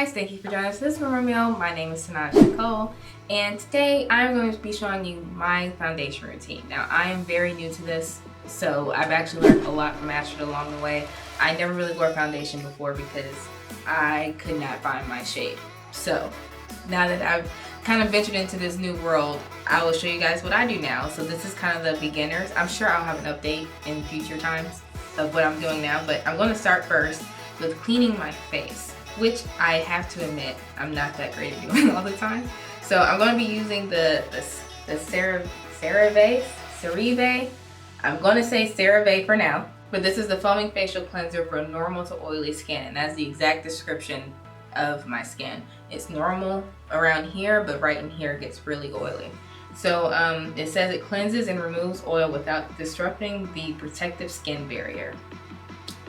guys, thank you for joining us for this Romeo. My name is Tenaj Nicole, and today I'm going to be showing you my foundation routine. Now, I am very new to this, so I've actually learned a lot from Astrid along the way. I never really wore foundation before because I could not find my shade. So now that I've kind of ventured into this new world, I will show you guys what I do now. So this is kind of the beginners. I'm sure I'll have an update in future times of what I'm doing now, but I'm going to start first with cleaning my face, which I have to admit I'm not that great at doing all the time. So I'm going to be using the CeraVe. I'm going to say CeraVe for now, but this is the foaming facial cleanser for normal to oily skin, and that's the exact description of my skin. It's normal around here, but right in here it gets really oily. So it says it cleanses and removes oil without disrupting the protective skin barrier.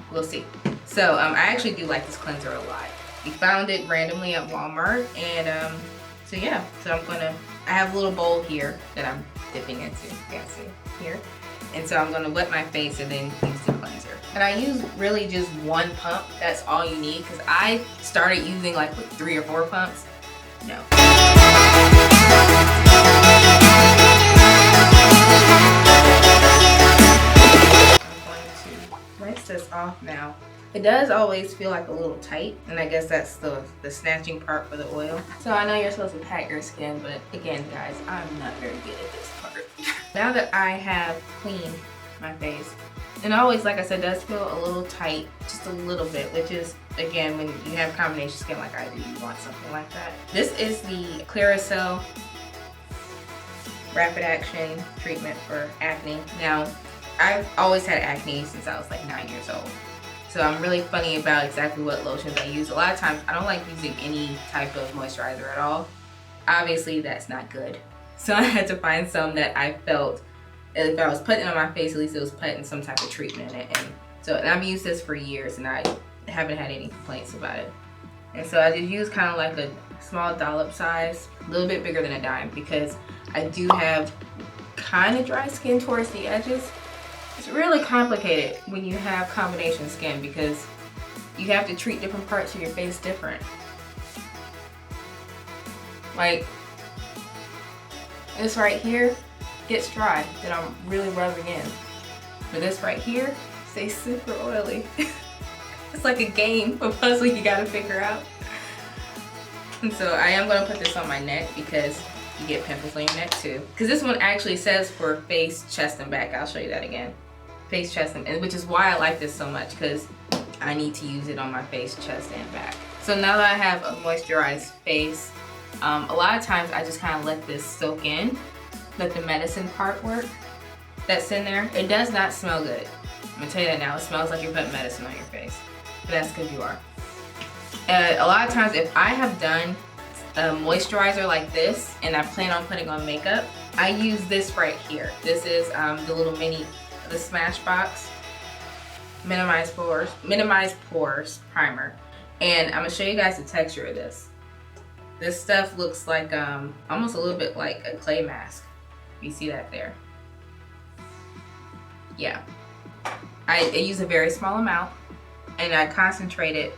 We'll see. So I actually do like this cleanser a lot. We found it randomly at Walmart, and so yeah. So I have a little bowl here that I'm dipping into. You can't see here. And so I'm gonna wet my face and then use the cleanser. And I use really just one pump. That's all you need, because I started using like 3 or 4 pumps. No. Rinse this off now. It does always feel like a little tight, and I guess that's the snatching part for the oil. So I know you're supposed to pat your skin, but again guys, I'm not very good at this part. Now that I have cleaned my face, and always, like I said, does feel a little tight, just a little bit, which is, again, when you have combination skin like I do, you want something like that. This is the Clearasil rapid action treatment for acne. Now, I've always had acne since I was like 9 years old. So I'm really funny about exactly what lotions I use. A lot of times I don't like using any type of moisturizer at all. Obviously that's not good. So I had to find some that I felt, if I was putting it on my face, at least it was putting some type of treatment in it. And I've used this for years and I haven't had any complaints about it. And so I just use kind of like a small dollop size, a little bit bigger than a dime, because I do have kind of dry skin towards the edges. It's really complicated when you have combination skin because you have to treat different parts of your face different. Like this right here gets dry that I'm really rubbing in, but this right here stays super oily. It's like a game, a puzzle you gotta figure out. And so I am gonna put this on my neck because you get pimples on your neck too. Because this one actually says for face, chest, and back. I'll show you that again. Face, chest, and which is why I like this so much, because I need to use it on my face, chest, and back. So now that I have a moisturized face, a lot of times I just kind of let this soak in, let the medicine part work that's in there. It does not smell good. I'm gonna tell you that now. It smells like you're putting medicine on your face, but that's because you are. A lot of times if I have done a moisturizer like this and I plan on putting on makeup, I use this right here. This is the little the Smashbox minimize pores primer, and I'm gonna show you guys the texture of this. This stuff looks like almost a little bit like a clay mask. You see that there? Yeah. I use a very small amount, and I concentrate it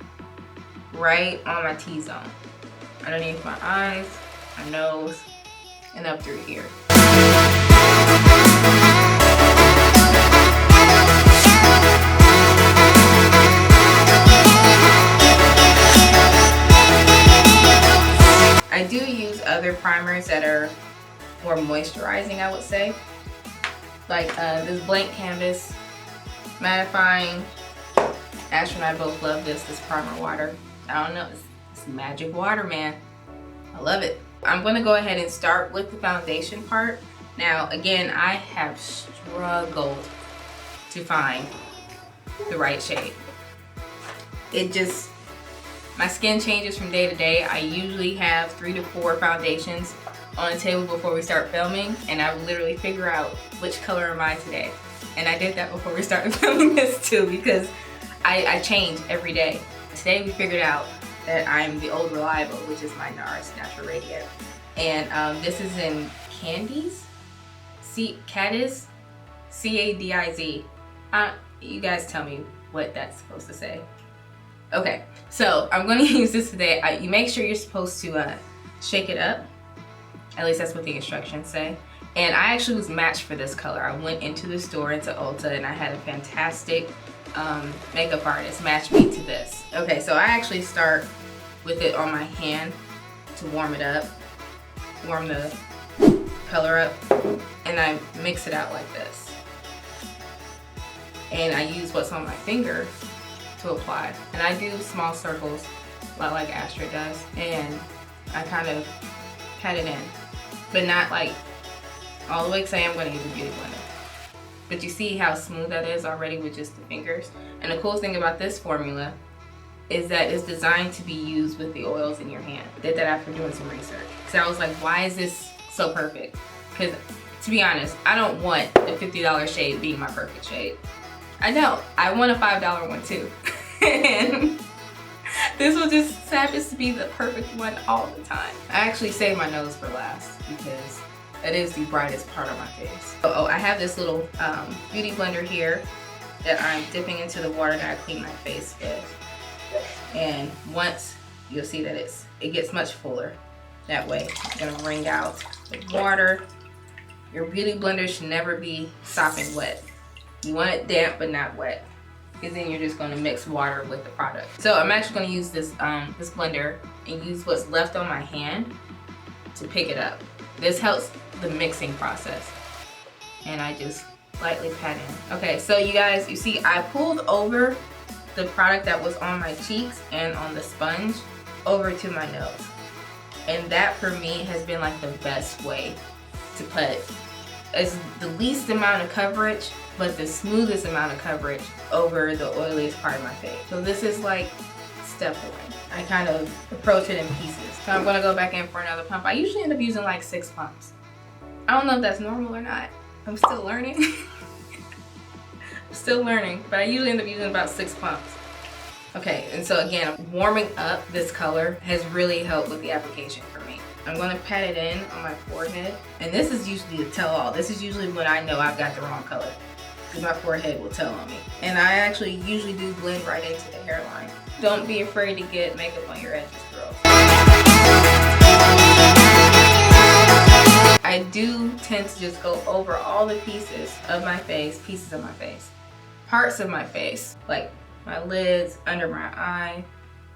right on my T-zone, underneath my eyes, my nose, and up through here. I do use other primers that are more moisturizing, I would say. Like this Blank Canvas Mattifying. Astrid and I both love this primer water. I don't know, it's magic water, man. I love it. I'm gonna go ahead and start with the foundation part. Now, again, I have struggled to find the right shade. My skin changes from day to day. I usually have 3 to 4 foundations on the table before we start filming, and I would literally figure out which color am I today. And I did that before we started filming this too, because I change every day. Today we figured out that I'm the old reliable, which is my NARS Natural Radiant. And this is in Cadiz, Cadiz, C-A-D-I-Z. You guys tell me what that's supposed to say. Okay, so I'm going to use this today. You make sure you're supposed to shake it up. At least that's what the instructions say. And I actually was matched for this color. I went into the store, into Ulta, and I had a fantastic makeup artist match me to this. Okay, so I actually start with it on my hand to warm it up, warm the color up, and I mix it out like this. And I use what's on my finger to apply. And I do small circles, a lot like Astrid does, and I kind of pat it in, but not like all the way, because I am going to use a beauty blender. But you see how smooth that is already with just the fingers. And the cool thing about this formula is that it's designed to be used with the oils in your hand. I did that after doing some research. So I was like, why is this so perfect? Because to be honest, I don't want the $50 shade being my perfect shade. I don't. I want a $5 one too. And this one just happens to be the perfect one all the time. I actually save my nose for last because that is the brightest part of my face. Oh, I have this little beauty blender here that I'm dipping into the water that I clean my face with. And once, you'll see that it gets much fuller that way. I'm gonna wring out the water. Your beauty blender should never be sopping wet. You want it damp but not wet, because then you're just gonna mix water with the product. So I'm actually gonna use this this blender and use what's left on my hand to pick it up. This helps the mixing process. And I just lightly pat in. Okay, so you guys, you see I pulled over the product that was on my cheeks and on the sponge over to my nose. And that for me has been like the best way to put as the least amount of coverage, but the smoothest amount of coverage over the oiliest part of my face. So this is like step one. I kind of approach it in pieces. So I'm gonna go back in for another pump. I usually end up using like 6 pumps. I don't know if that's normal or not. I'm still learning. I'm still learning, but I usually end up using about 6 pumps. Okay, and so again, warming up this color has really helped with the application for me. I'm gonna pat it in on my forehead. And this is usually the tell-all. This is usually when I know I've got the wrong color, because my forehead will tell on me. And I actually usually do blend right into the hairline. Don't be afraid to get makeup on your edges, girls. I do tend to just go over all the pieces of my face, parts of my face, like my lids, under my eye,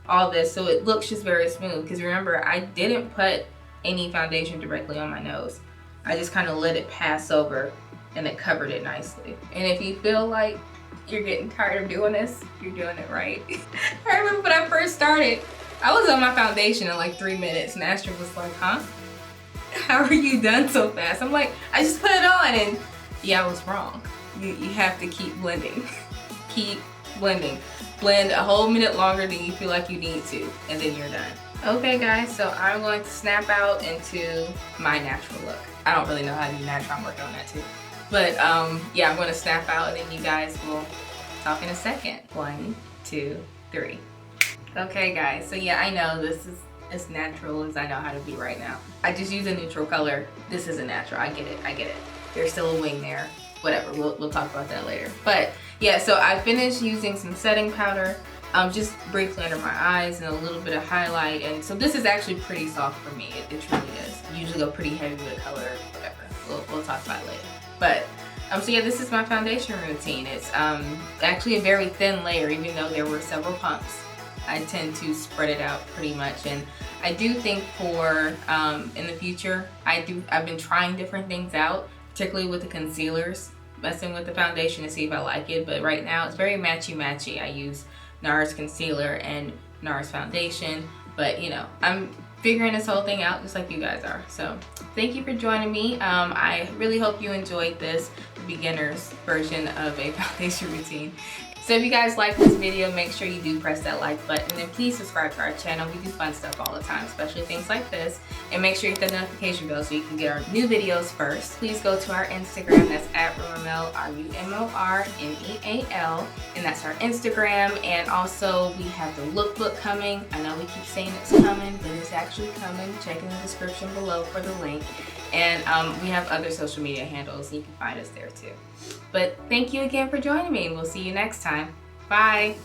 all this, so it looks just very smooth. Because remember, I didn't put any foundation directly on my nose. I just kind of let it pass over and it covered it nicely. And if you feel like you're getting tired of doing this, you're doing it right. I remember when I first started, I was on my foundation in like 3 minutes, and Astrid was like, huh? How are you done so fast? I'm like, I just put it on, and yeah, I was wrong. You have to keep blending. Keep blending. Blend a whole minute longer than you feel like you need to, and then you're done. Okay guys, so I'm going to snap out into my natural look. I don't really know how to do natural, I'm working on that too. But yeah, I'm going to snap out, and then you guys will talk in a second. 1, 2, 3. Okay guys, so yeah, I know this is as natural as I know how to be right now. I just use a neutral color. This isn't natural, I get it. There's still a wing there. Whatever, we'll talk about that later. But yeah, so I finished using some setting powder, just briefly under my eyes and a little bit of highlight. And so this is actually pretty soft for me, it truly is. I usually go pretty heavy with color, whatever. We'll talk about it later. But so yeah, this is my foundation routine. It's actually a very thin layer, even though there were several pumps. I tend to spread it out pretty much, and I do think for in the future, I've been trying different things out, particularly with the concealers, messing with the foundation to see if I like it. But right now it's very matchy-matchy. I use NARS concealer and NARS foundation, but you know, I'm figuring this whole thing out just like you guys are. So thank you for joining me. I really hope you enjoyed this beginner's version of a foundation routine. So if you guys like this video, make sure you do press that like button, and please subscribe to our channel. We do fun stuff all the time, especially things like this. And make sure you hit the notification bell so you can get our new videos first. Please go to our Instagram, that's at Rumormeal, RUMORMEAL, and that's our Instagram. And also we have the lookbook coming. I know we keep saying it's coming, but it's actually coming. Check in the description below for the link. And we have other social media handles, and you can find us there too. But thank you again for joining me, and we'll see you next time. Bye.